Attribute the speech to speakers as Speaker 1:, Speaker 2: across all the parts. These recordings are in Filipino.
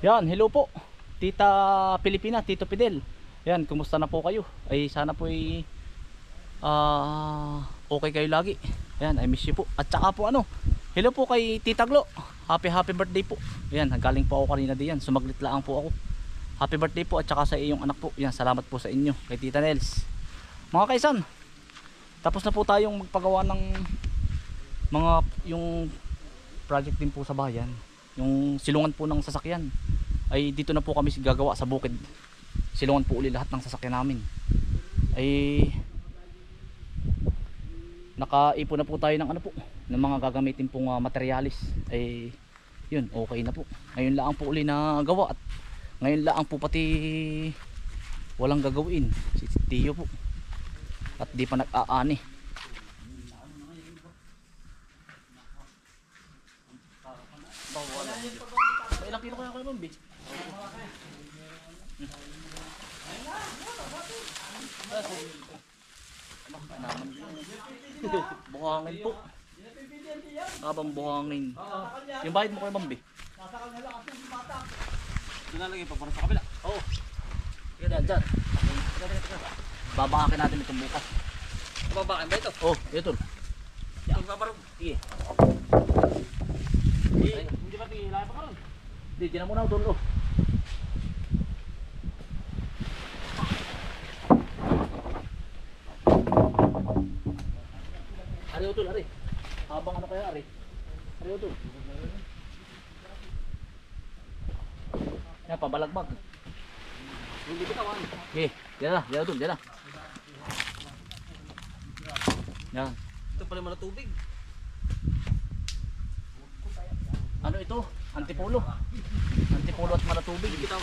Speaker 1: Yan, hello po Tita Pilipina, Tito Fidel. Yan, kumusta na po kayo? Ay sana po ay okay kayo lagi. Yan, I miss you po. At saka po hello po kay Tita Glo. Happy birthday po. Yan, galing po ako kanina diyan. Sumaglit lang po ako. Happy birthday po at saka sa iyong anak po. Yan, salamat po sa inyo kay Tita Nels. Mga kaisan, tapos na po tayong magpagawa ng mga yung project din po sa bayan. Yung silungan po ng sasakyan ay dito na po kami gagawa sa bukid. Silungan po uli lahat ng sasakyan namin. Ay nakaipon na po tayo ng ng mga gagamitin pong materialis. Ay yun, okay na po. Ngayon lang po uli na gawa at ngayon lang po pati walang gagawin si Tiyo po. At di pa nag-aani. Ilang kilo kaya kayo, Bambi? Buhangin po. Abang buhangin. Yung bayad mo kayo, Bambi?
Speaker 2: Nalagay pa para sa kabila.
Speaker 1: Oo. Yan, dyan. Babakakin natin itong bukas.
Speaker 2: Babakan ba ito?
Speaker 1: Oh, ito.
Speaker 2: Ito babarog.
Speaker 1: Sige.
Speaker 2: Hindi ba tingilay pa karon?
Speaker 1: Hindi, dyan na muna ako doon. Ari utol, ari. Habang kaya ari. Ari utol. Yan, pabalagbag.
Speaker 2: Hindi bitawan.
Speaker 1: Okay, dyan na utol, dyan na. Yan.
Speaker 2: Ito pala mga tubig.
Speaker 1: Ano ito? Antipolo. Antipolo at maratubig.
Speaker 2: Bitaw.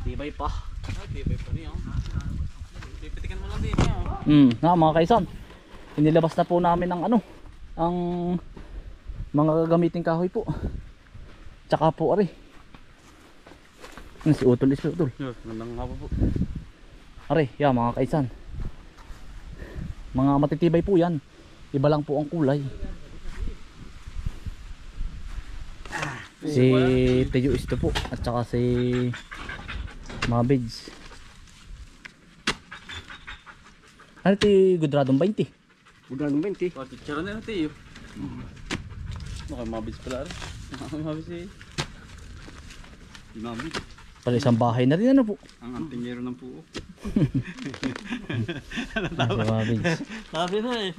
Speaker 1: Tibay pa.
Speaker 2: Tibay pa niya. Pipitikan mo lang din niya.
Speaker 1: Mga kaisan. Inilabas na po namin ang ang mga gagamiting kahoy po. Tsaka po ari. Si Utol, si Utol.
Speaker 2: Gandang hapa po.
Speaker 1: Ari, mga kaisan. Mga matitibay po yan. Iba lang po ang kulay. Si Teyo Isto po at saka si Mabids. Ano ito yung Gudradong 20?
Speaker 2: Gudradong 20. Pati tsara na natin yun. Mabis pala rin. Mabis eh. Mabis.
Speaker 1: Pala isang bahay na rin po.
Speaker 2: Ang antingero ng puo.
Speaker 1: Si Mabids.
Speaker 2: Sabi na eh.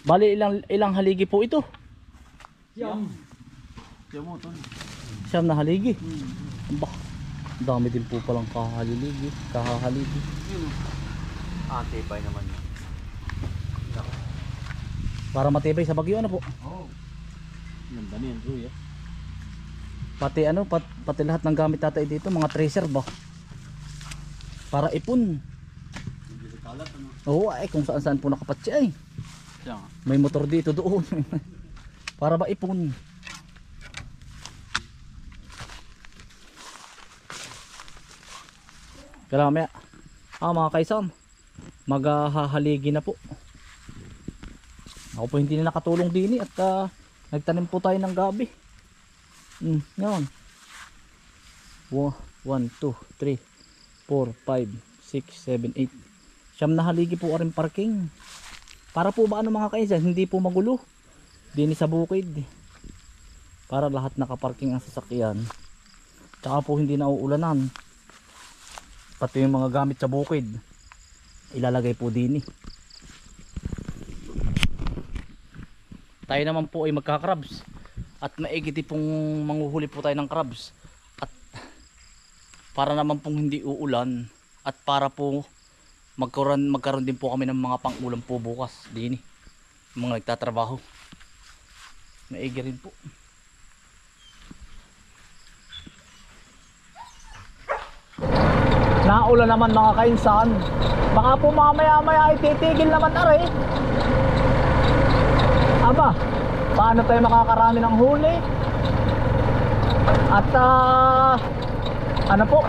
Speaker 1: Bali ilang haligi po ito?
Speaker 2: Siyam. Siyam mo ito.
Speaker 1: Siyam na haligi. Dami din po palang kahaligi.
Speaker 2: Tibay naman yun.
Speaker 1: Para matibay sa bagyo po.
Speaker 2: Oo. Ganda niyan, Drew, eh.
Speaker 1: Pati pati lahat ng gamit tatay dito, mga tracer ba? Para ipon.
Speaker 2: Hindi sa kalat,
Speaker 1: Oo, kung saan po nakapatsi ay.
Speaker 2: Siya nga.
Speaker 1: May motor dito doon. Para ba ipon? Kaya mamaya, mga kaisan, maghahaligi na po. Ako po hindi na nakatulong din at nagtanim po tayo ng gabi. Yan. 1, 2, 3, 4, 5, 6, 7, 8. Siyam na haligi po rin parking. Para po ba mga kaisan, hindi po magulo. Dini sa bukid. Para lahat nakaparking ang sasakyan. Tsaka po hindi na uulanan. Pati yung mga gamit sa bukid ilalagay po dini. Tayo naman po ay magka-crabs at maigiti pong manghuhuli po tayo ng crabs at para naman pong hindi uulan at para po magkaroon din po kami ng mga pang-ulam po bukas dini. Mga nagtatrabaho. Maigi rin po. Naulan naman mga kainsan. Baka po mamaya-maya ay titigil naman are. Aba, paano tayo makakarami ng huli? At ano po,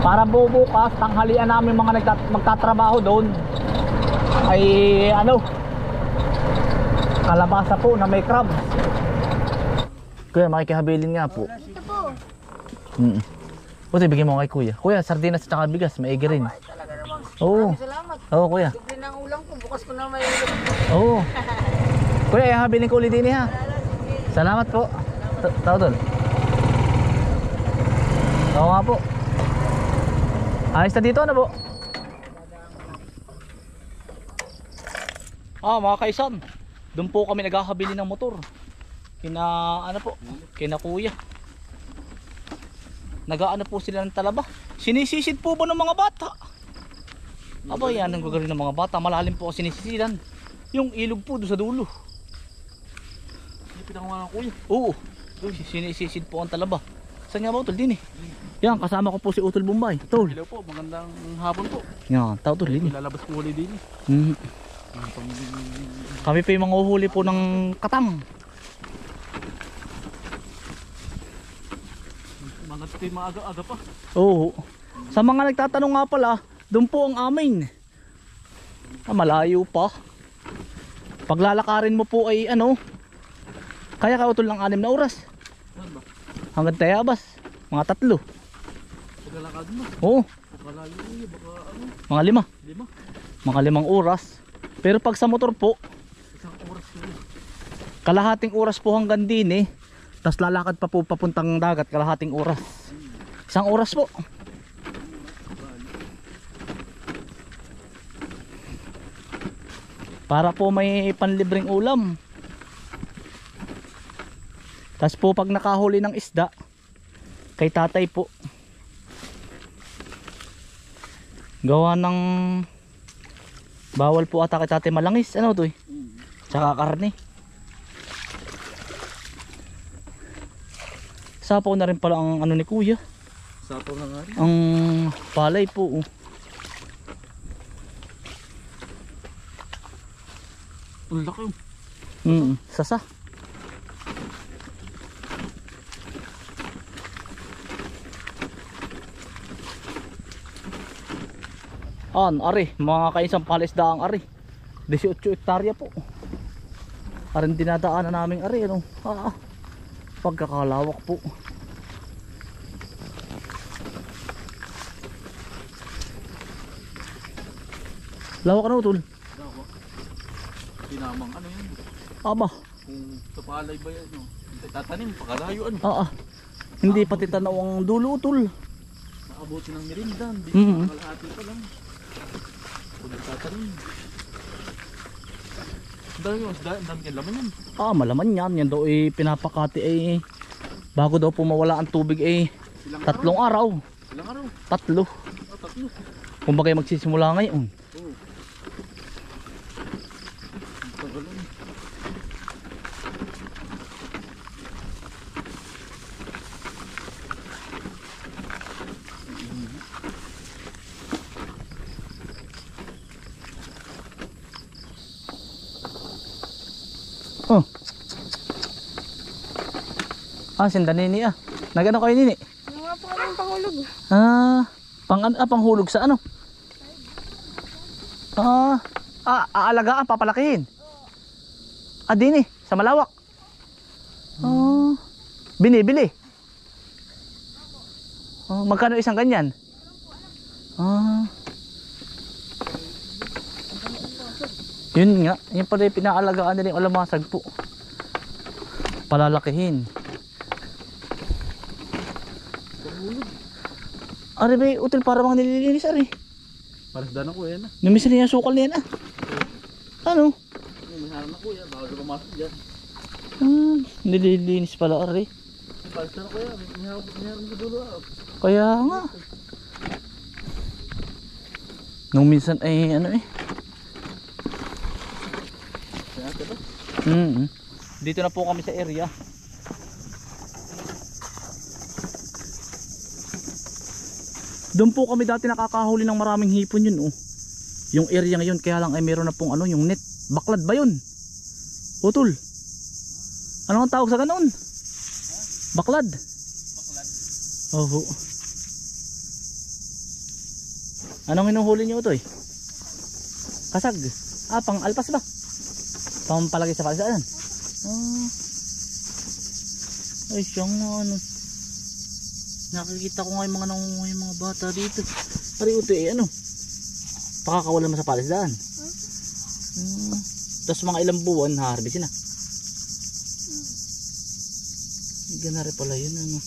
Speaker 1: Para bukas, tanghalian namin mga magtatrabaho doon ay ano, kalabasa po na may crab. Kuya, makikihabilin nga po.
Speaker 3: Ito po.
Speaker 1: Buti, bigyan mo kay kuya. Kuya, sardinas at saka bigas, maigi rin.
Speaker 3: Talaga naman.
Speaker 1: Oo.
Speaker 3: Salamat.
Speaker 1: Oo, kuya.
Speaker 3: Libre ng ulam ko. Bukas ko na may
Speaker 1: Oo. Kuya, ihabilin ko ulit din ha. Salamat po. Tao doon. Oo nga po. Ayos na dito, ano po? Mga kaisan, doon po kami naghahabili ng motor. Kina ano po, kina kuya. Nagaano po sila ng talaba. Sinisisid po ba ng mga bata? Aba, yan ang gagawin ng mga bata. Malalim po sinisisidan. Yung ilog po doon sa dulo.
Speaker 2: Hindi pinangawa ng kuya.
Speaker 1: Oo, sinisisid po ang talaba. Saan nga ba Utol? Din eh. Yan, kasama ko po si Utol Bombay. Tol.
Speaker 2: Hello po, magandang hapon po.
Speaker 1: Yan, tao Utol din eh.
Speaker 2: Ilalabas po ulit din.
Speaker 1: Kami pa yung mga uhuli po ng katang.
Speaker 2: Mga tayo maaga-aga pa.
Speaker 1: Oo. Sa mga nagtatanong nga pala, doon po ang amin. Malayo pa. Paglalakarin mo po ay ano, kaya ka Utol ng 6 na oras.
Speaker 2: Saan ba?
Speaker 1: Hanggang Tayabas, mga 3.
Speaker 2: Paglalakad mo.
Speaker 1: Oo,
Speaker 2: Pakalayo kuya, baka ano?
Speaker 1: mga 5.
Speaker 2: 5.
Speaker 1: Mga 5 oras. Pero pag sa motor po,
Speaker 2: Isang oras kuya.
Speaker 1: kalahating oras po hanggang din eh. Tapos lalakad pa po papuntang dagat, kalahating oras. 1 oras po. Para po may panlibreng ulam. Tapos po pag nakahuli ng isda, kay tatay po. Gawa ng bawal po ata kay tatay malangis. Ano to eh? Tsaka karne. Sapaw na rin pala ang ano ni kuya.
Speaker 2: Sapaw na nga rin.
Speaker 1: Ang palay po.
Speaker 2: Ang laki.
Speaker 1: Sasa. Ari, mga kaisang palisdaang ari. 18 hektarya po. Aring dinadaanan namin ari, ano? Pagkakalawak po. Lawak ano Utol?
Speaker 2: Dawa. Tinamang ano yun.
Speaker 1: Aba.
Speaker 2: Kung sa palay ba yan, no? Tatanim, pakalayo ano.
Speaker 1: Hindi pati tanaw ang dulo Utol.
Speaker 2: Nakabuti ng merinda. Hindi kalahati pa lang. Kung tatanim. Ang dami kang laman yan.
Speaker 1: Malaman yan. Yan daw pinapakati bago daw po mawala ang tubig 3 araw.
Speaker 2: Ilang araw?
Speaker 1: 3.
Speaker 2: 3.
Speaker 1: Kumbaga magsisimula ngayon.
Speaker 2: Oo. Tagal lang.
Speaker 1: Sinda nini Nagano kayo nini?
Speaker 3: Ano nga po kami pahulog?
Speaker 1: Panghulog sa ano? Aalagaan, papalakihin. Dini, sa malawak. Binibili. Magkano isang ganyan? Yun nga, yun pala yung pinaalagaan nila yung alamasag po. Palalakihin. Ari ba Utol para mga nililinis ari?
Speaker 2: Pares danan ko yan.
Speaker 1: Numis na yung sukal niyan Ano?
Speaker 2: May harap na kuya, bawal ka pumasok dyan.
Speaker 1: Nililinis pala ari.
Speaker 2: Pares danan ko yan, may harap sa dulo.
Speaker 1: Kaya nga. Nung minsan ano Dito na po kami sa area. Doon po kami dati nakakahuli ng maraming hipon yun Yung area ngayon kaya lang ay meron na pong yung net. Baklad ba yun? Utol. Ano ang tawag sa ganoon? Baklad.
Speaker 2: Baklad.
Speaker 1: Oo. Anong hinuhuli niyo ito eh? Kasag. Pang alpas ba? Pang palagay sa palisdaan. Ay siya nga ano. Nakikita ko nga yung mga nangunguha yung mga bata dito. Pari ito eh ano. Pakakawala mo sa palisdaan. Tapos mga ilang buwan haharbisin na. Ganari pala yun ano.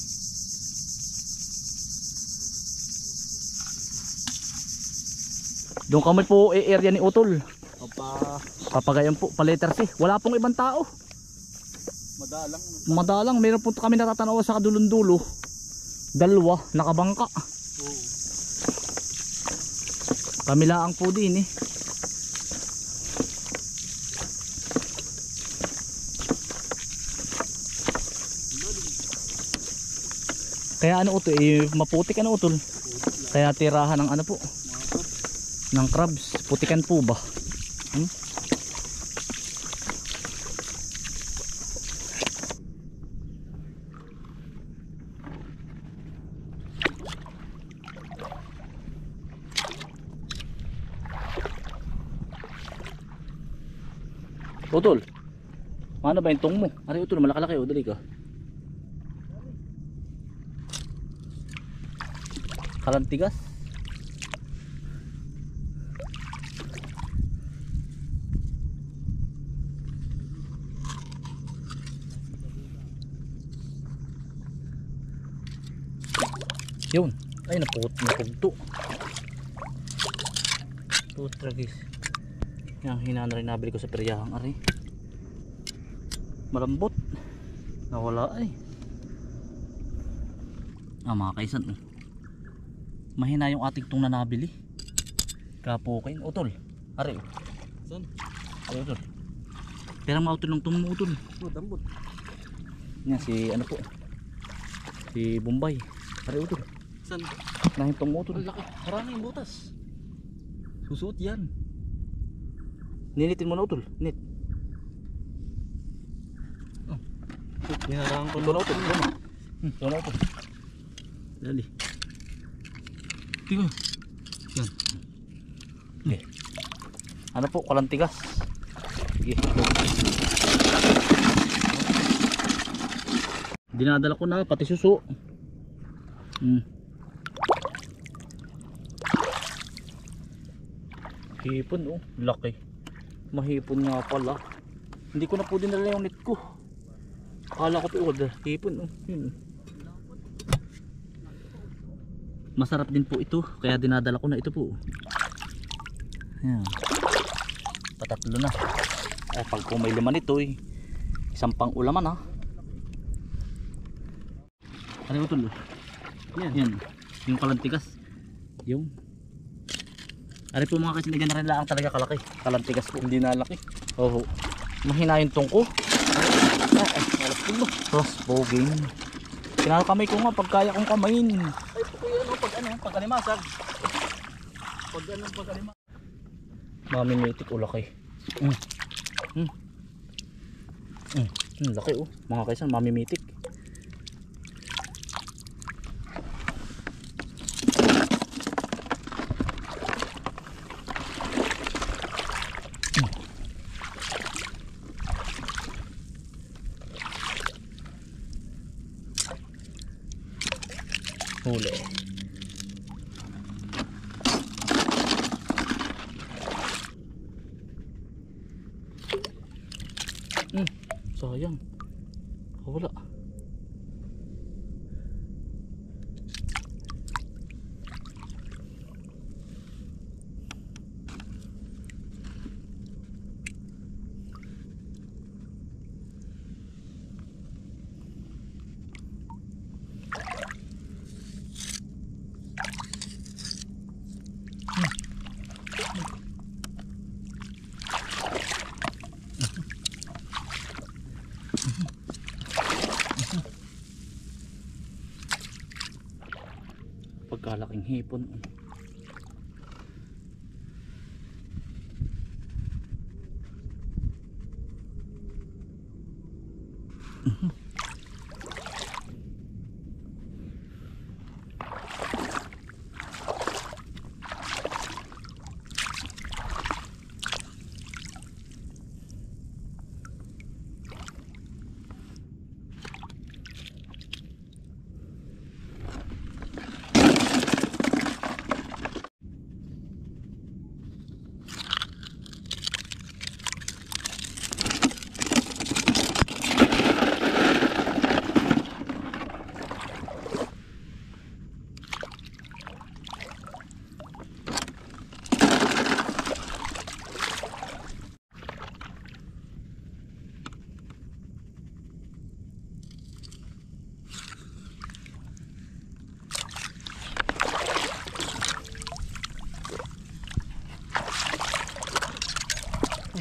Speaker 1: Doon kami po area ni Utol. Papagayon po, pa letter C. Wala pong ibang tao. Madalang, meron po kami natatanaw sa kadulon-dulo. Dalawa, nakabangka. Kami laang po din eh. Kaya ano Utol, maputik ano Utol. Kaya tirahan ng ano po. Ng crabs, putikan po ba? Utol, ano ba yung tong mo? Ari Utol, malakalaki o, dali ka. Kalantigas. Yun, ay napugto. Putragis. Yang hinana rin nabili ko sa peryahang ari. Malambot. Nawala ay. Mga kaisan. Mahina yung ating tong na nabili. Kapukin. Utol. Ari.
Speaker 2: Saan?
Speaker 1: Ari Utol. Pero mautol ng tong mo Utol.
Speaker 2: Dambot.
Speaker 1: Yan si ano po. Si Bombay. Ari Utol.
Speaker 2: Saan?
Speaker 1: Nahintong mo Utol.
Speaker 2: Ang laki. Marami yung butas. Susuot yan.
Speaker 1: Ninitin mo na Utol. Nit.
Speaker 2: Dinaraan ko
Speaker 1: Ito na Utol. Ito na Utol. Dali. Tingnan. Yan. Okay. Ano po? Kalantigas. Sige. Dinadala ko na pati suso. Hipon oh. Laki. Mahipon nga pala. Hindi ko na po dinala yung net ko. Akala ko po hipon oh. Yun. Masarap din po ito. Kaya dinadala ko na ito po. Ayan. Patatlo na. Pag po may laman ito isang pang ulaman ha. Ano ito? Yan. Yung kalantigas. Yung. Ari po mga kasi ganyan rin lang talaga kalaki. Kalantigas po.
Speaker 2: Hindi nalaki.
Speaker 1: Oo. Mahina yung tungko. Plus boging. Kinakamay ko nga pag kaya kong kamayin.
Speaker 2: Ay, kuya ano, pag animasag. Pag animasag.
Speaker 1: Mamimitik o laki. Laki oh. Mga kaisan mamimitik. Huli. Sayang. Wala. Pagkalaking hipon.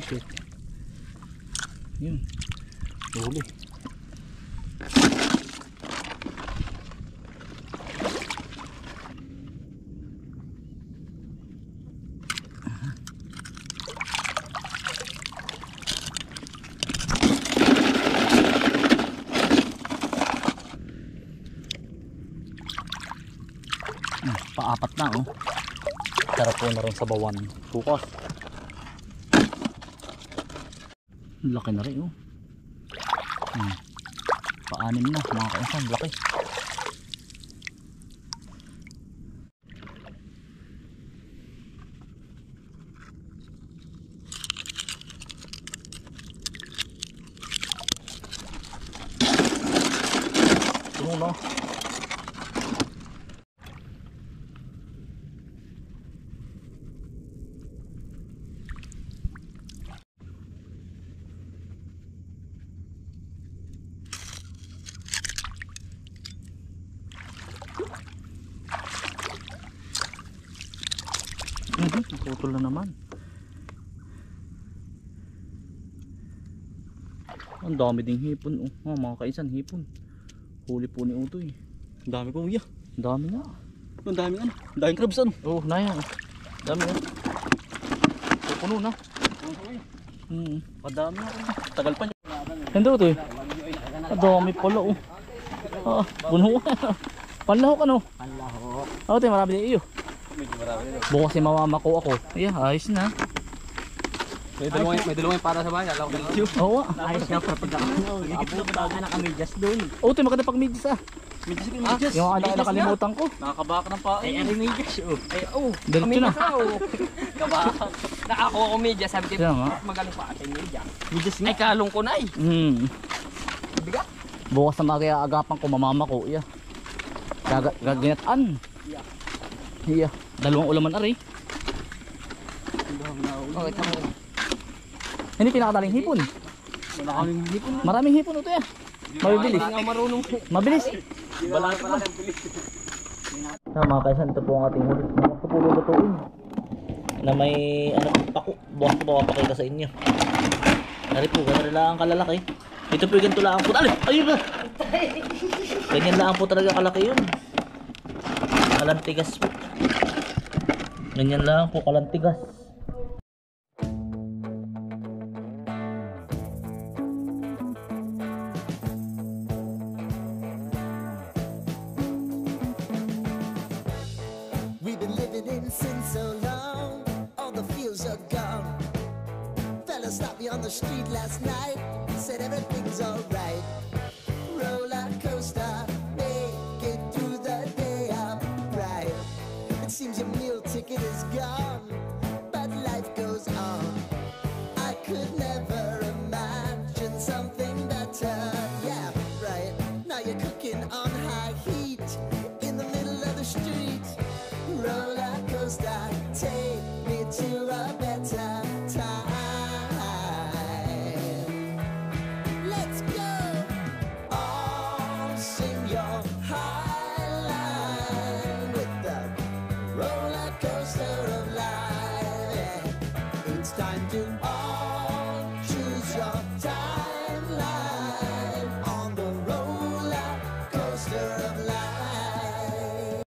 Speaker 1: Shit. Yun. Huli. Paapat na oh. Sarap po na rin sa bawan. Bukas. Laki na rin oh. Paanim na mga kainsan. Laki. Tuno na. Putol na naman. Ang dami ding hipon oh. Mga kaisan, hipon. Huli po ni Utoy.
Speaker 2: Ang dami ko kuya.
Speaker 1: Ang dami nga.
Speaker 2: Ang daming ano. Ang daming crabs ano.
Speaker 1: Oh, naya. Dami na. Puno na.
Speaker 2: Madami ako. Tagal pa niya.
Speaker 1: Hindi Utoy. Ang dami pala oh. Puno. Panlahok ano?
Speaker 3: Panlahok.
Speaker 1: Utoy, marami din iyo.
Speaker 2: Medyo marami nila.
Speaker 1: Bukas si mamamako ako. Yeah, ayos na.
Speaker 2: May dalawang para sa bahay. Alam ko na lang.
Speaker 1: Oo.
Speaker 3: Ayos nga pa pag ako na kami just doon.
Speaker 1: Utoy, maganda pag midis ah.
Speaker 2: Medyas ko medyas.
Speaker 1: Yung nakalimutan ko.
Speaker 2: Nakakabaka ng paa.
Speaker 3: Ay, ano medyas oh. Ay, oh.
Speaker 1: Diretso na.
Speaker 3: Kabahan. Nakako ko medyas. Sabi ko,
Speaker 1: Kaya nga.
Speaker 3: magaling pa atin medyas.
Speaker 2: Medyas nga.
Speaker 3: Ay, kalong ko na eh. Bigat.
Speaker 1: Bukas na mag-aagapan ko mamamako. Yeah. Gaginataan. Yeah. Dalawang ulaman aray.
Speaker 3: Oh, ito mo.
Speaker 1: Hindi pinakadaling hipon.
Speaker 2: Maraming hipon.
Speaker 1: Maraming hipon ito eh. Mabilis.
Speaker 3: Hindi nga marunong.
Speaker 1: Mabilis.
Speaker 2: Balakit na.
Speaker 1: Mga kaisan, ito po ang ating huli. Mga kapulo lutuin. Na may ano, pako. Bukas ko papakita sa inyo. Nari po, ganyan lang ang kalalaki. Ito po yung ganito lang po. Ayun na! Ganyan lang po talaga kalaki yun. Kalantigas po. Ganyan lang po kalantigas.
Speaker 4: We've been living in sin so long, all the fields are gone. Fella stopped me on the street last night, said everything's alright. Roller coaster, make it through the day upright. It seems your meal ticket is gone, but life goes on. I could never imagine something better. Yeah, right. Now you're cooking on high heat in the middle of the street. Roller coaster, take me to a better time. Let's go. All sing your high line with the roller coaster of life. Yeah. It's time to